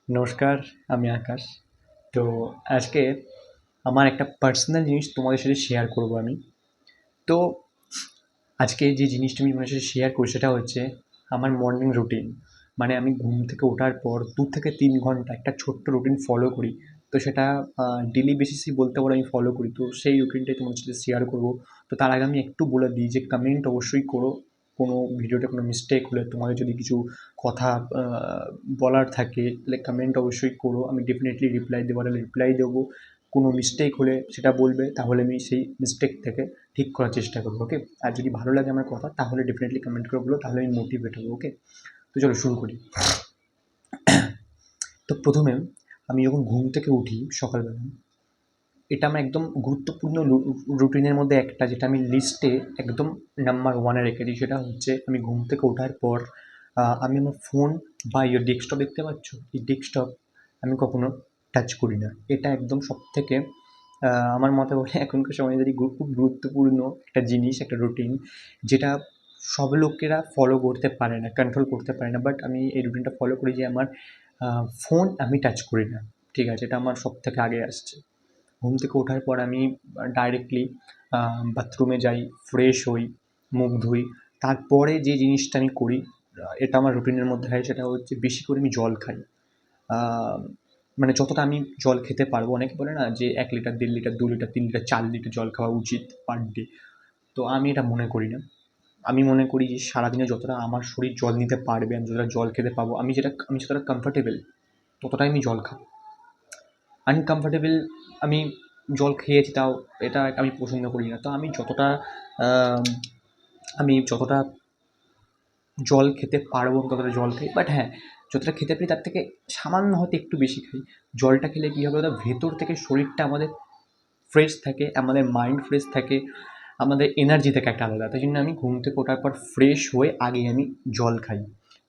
নমস্কার, আমি আকাশ। তো আজকে আমার একটা পার্সোনাল জিনিস তোমাদের সাথে শেয়ার করব আমি। তো আজকে যে জিনিসটা আমি তোমাদের সাথে শেয়ার করি সেটা হচ্ছে আমার মর্নিং রুটিন। মানে আমি ঘুম থেকে ওঠার পর ২ থেকে ৩ ঘন্টা একটা ছোট্ট রুটিন ফলো করি। তো সেটা ডেইলি বেসিসেই বলতে পারো আমি ফলো করি। তো সেই রুটিনটাই তোমাদের সাথে শেয়ার করব। তো তার আগে আমি একটু বলে দিই যে কমেন্ট অবশ্যই করো। কোনো ভিডিওতে কোনো মিস্টেক হলে তোমাদের যদি কিছু কথা আ বলার থাকে তাহলে কমেন্ট অবশ্যই করো। আমি ডেফিনিটলি রিপ্লাই দেওয়ার হলে রিপ্লাই দেবো। কোনো মিস্টেক হলে সেটা বলবে, তাহলে আমি সেই মিস্টেক থেকে ঠিক করার চেষ্টা করবো, ওকে? আর যদি ভালো লাগে আমার কথা তাহলে ডেফিনেটলি কমেন্ট করে বলো, তাহলে আমি মোটিভেট হবো, ওকে? তো চলো শুরু করি। তো প্রথমে আমি যখন ঘুম থেকে উঠি সকালবেলা, এটা আমার একদম গুরুত্বপূর্ণ রুটিনের মধ্যে একটা, যেটা আমি লিস্টে একদম নাম্বার ওয়ানে রেখে দিই। সেটা হচ্ছে আমি ঘুম থেকে ওঠার পর আমি আমার ফোন বা ডেস্কটপ দেখতে পাচ্ছ, এই ডেস্কটপ আমি কখনো টাচ করি না। এটা একদম সব থেকে আমার মতে বলে এখনকার সময়ে যদি খুব গুরুত্বপূর্ণ একটা জিনিস, একটা রুটিন, যেটা সব লোকেরা ফলো করতে পারে না, কন্ট্রোল করতে পারে না, বাট আমি এই রুটিনটা ফলো করি যে আমার ফোন আমি টাচ করি না। ঠিক আছে, এটা আমার সব থেকে আগে আসছে। ঘুম থেকে ওঠার পর আমি ডাইরেক্টলি বাথরুমে যাই, ফ্রেশ হই, মুখ ধুই। তারপরে যে জিনিসটা আমি করি, এটা আমার রুটিনের মধ্যে হয়, সেটা হচ্ছে বেশি করে আমি জল খাই। আ মানে যতটা আমি জল খেতে পারবো, অনেকে বলে না যে ১ litre, ১.৫ litre, ২ litre, ৩ litre, ৪ litre জল খাওয়া উচিত পার ডে। তো আমি এটা মনে করি না। আমি মনে করি যে সারাদিনে যতটা আমার শরীর জল নিতে পারবে, আমি যতটা জল খেতে পাবো, আমি যতটা কমফোর্টেবল ততটাই আমি জল খাবো। আনকমফোর্টেবল আমি জল খেয়েছি, তাও এটা আমি পছন্দ করি না। তো আম আমি যতটা জল খেতে পারবো আমি ততটা জল খাই। বাট হ্যাঁ, যতটা খেতে পারি তার থেকে সামান্য হয়তো একটু বেশি খাই। জলটা খেলে কী হবে বলো তো? ভেতর থেকে শরীরটা আমাদের ফ্রেশ থাকে, আমাদের মাইন্ড ফ্রেশ থাকে, আমাদের এনার্জি থাকে একটা আলাদা। তাই জন্য আমি ঘুম থেকে ওঠার পর ফ্রেশ হয়ে আগেই আমি জল খাই।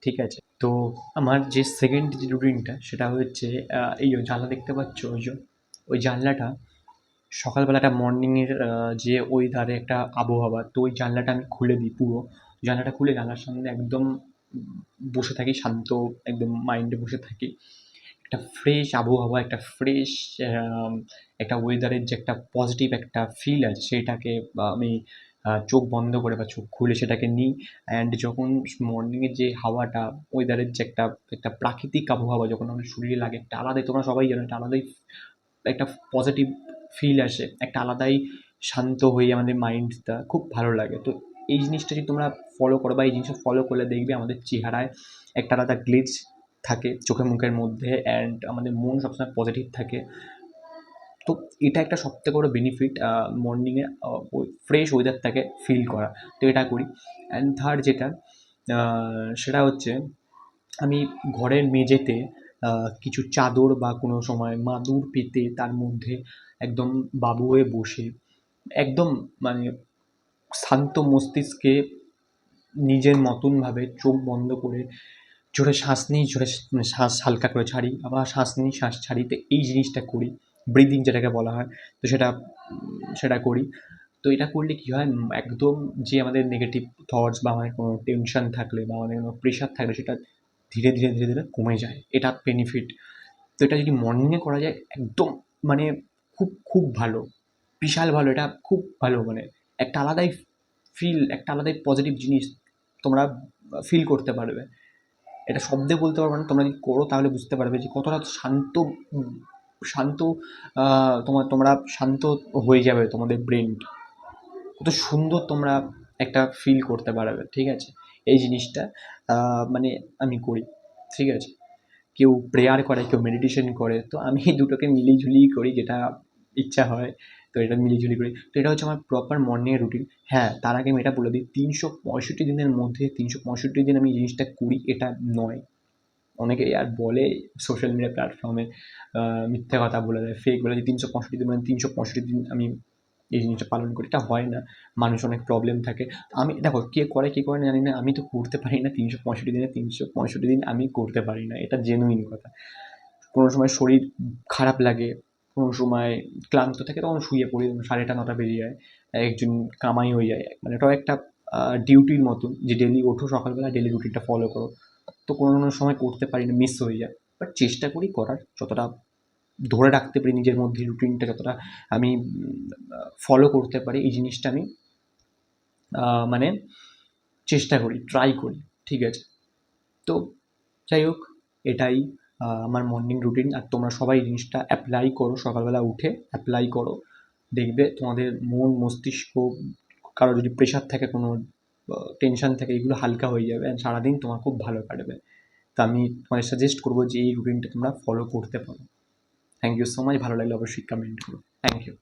ঠিক আছে? তো আমার যে সেকেন্ড যে রুটিনটা সেটা হচ্ছে এই যে জানলা দেখতে পাচ্ছ ওই জানলাটা সকালবেলা একটা মর্নিংয়ের যে ওয়েদারে একটা আবহাওয়া, তো ওই জানলাটা আমি খুলে দিই পুরো। জানলাটা খুলে জানলার সামনে একদম বসে থাকি শান্ত, একদম মাইন্ডে বসে থাকি। একটা ফ্রেশ আবহাওয়া, একটা ফ্রেশ একটা ওয়েদারের যে একটা পজিটিভ একটা ফিল আছে সেটাকে আমি চোখ বন্ধ করে বা চোখ খুলে সেটাকে নিই। অ্যান্ড যখন মর্নিংয়ের যে হাওয়াটা, ওয়েদারের যে একটা একটা প্রাকৃতিক আবহাওয়া যখন আমাদের শরীরে লাগে, একটা আলাদাই, তোমরা সবাই জানো, একটা আলাদাই একটা পজিটিভ ফিল আসে, একটা আলাদাই শান্ত হয়ে আমাদের মাইন্ডটা খুব ভালো লাগে। তো এই জিনিসটা যদি তোমরা ফলো করো বা এই জিনিসটা ফলো করলে দেখবে আমাদের চেহারায় একটা আলাদা গ্লিচ থাকে চোখে মুখের মধ্যে, অ্যান্ড আমাদের মন সবসময় পজিটিভ থাকে। তো এটা একটা সবথেকে বড় বেনিফিট মর্নিংয়ে ওই ফ্রেশ ওয়েদারটাকে ফিল করা। তো এটা করি। অ্যান্ড থার্ড যেটা সেটা হচ্ছে আমি ঘরের মেঝেতে কিছু চাদর বা কোনো সময় মাদুর পেতে তার মধ্যে একদম বাবু হয়ে বসে একদম মানে শান্ত মস্তিষ্কে নিজের মতনভাবে চোখ বন্ধ করে জোরে শ্বাস নিই, জোরে মানে শ্বাস হালকা করে ছাড়ি, আবার শ্বাস নিই, শ্বাস ছাড়ি। তো এই জিনিসটা করি। ব্রিদিং যেটাকে বলা হয়। তো সেটা করি। তো এটা করলে কী হয়, একদম যে আমাদের নেগেটিভ থটস বা আমাদের কোনো টেনশন থাকলে বা আমাদের কোনো প্রেশার থাকলে সেটা ধীরে ধীরে কমে যায়। এটা বেনিফিট। তো এটা যদি মর্নিংয়ে করা যায় একদম মানে খুব ভালো। বিশাল ভালো, এটা খুব ভালো, মানে একটা আলাদাই ফিল, একটা আলাদাই পজিটিভ জিনিস তোমরা ফিল করতে পারবে। এটা শব্দে বলতে পারবো না, তোমরা যদি করো তাহলে বুঝতে পারবে যে কতটা শান্ত, উম শান্ত তোমরা শান্ত হয়ে যাবে তোমাদের ব্রেনটা। কত সুন্দর তোমরা একটা ফিল করতে পারবে, ঠিক আছে? এই জিনিসটা মানে আমি করি, ঠিক আছে? কেউ প্রেয়ার করে, কেউ মেডিটেশন করে। তো আমি এই দুটোকে মিলিয়ে ঝুলিয়েই করি, যেটা ইচ্ছা হয়। তো এটা মিলিয়ে ঝুলিয়ে করি। তো এটা হচ্ছে আমার প্রপার মর্নিংয়ের রুটিন। হ্যাঁ, তার আগে আমি এটা বলে দিই, ৩৬৫ দিনের মধ্যে ৩৬৫ দিন আমি এই জিনিসটা করি এটা নয়। অনেকেই আর বলে সোশ্যাল মিডিয়া প্ল্যাটফর্মে মিথ্যে কথা বলে দেয়, ফেক বলে যে ৩৬৫ দিন মানে ৩৬৫ দিন আমি এই জিনিসটা পালন করি। এটা হয় না। মানুষ অনেক প্রবলেম থাকে। আমি দেখো, কে করে কে করে না জানি না। আমি তো করতে পারি না ৩৬৫ দিনে ৩৬৫ দিন আমি করতে পারি না। এটা জেনুইন কথা। কোনো সময় শরীর খারাপ লাগে, কোনো সময় ক্লান্ত থাকে, তখন শুয়ে পড়ি। 8:30 9টা বেজে যায়। একজন কামাই হয়ে যায়। মানে এটাও একটা ডিউটির মতন যে ডেইলি ওঠো সকালবেলা, ডেইলি রুটিনটা ফলো করো। তো কোনো সময় করতে পারি না, মিস হয়ে যায়। বাট চেষ্টা করি করার, যতটা ধরে রাখতে পারি নিজের মধ্যে রুটিনটা, যতটা আমি ফলো করতে পারি এই জিনিসটা আমি মানে চেষ্টা করি, ট্রাই করি, ঠিক আছে? তো যাই হোক, এটাই আমার মর্নিং রুটিন। আর তোমরা সবাই এই জিনিসটা অ্যাপ্লাই করো, সকালবেলা উঠে অ্যাপ্লাই করো, দেখবে তোমাদের মন মস্তিষ্ক, কারো যদি প্রেশার থাকে, কোনো টেনশন থাকে, এগুলো হালকা হয়ে যাবে অ্যান্ড সারাদিন তোমার খুব ভালো কাটবে। তো আমি তোমাদের সাজেস্ট করবো যে এই রুটিনটা তোমরা ফলো করতে পারো। Thank you so much. ভালো লাগলে অবশ্যই কমেন্ট করো। Thank you.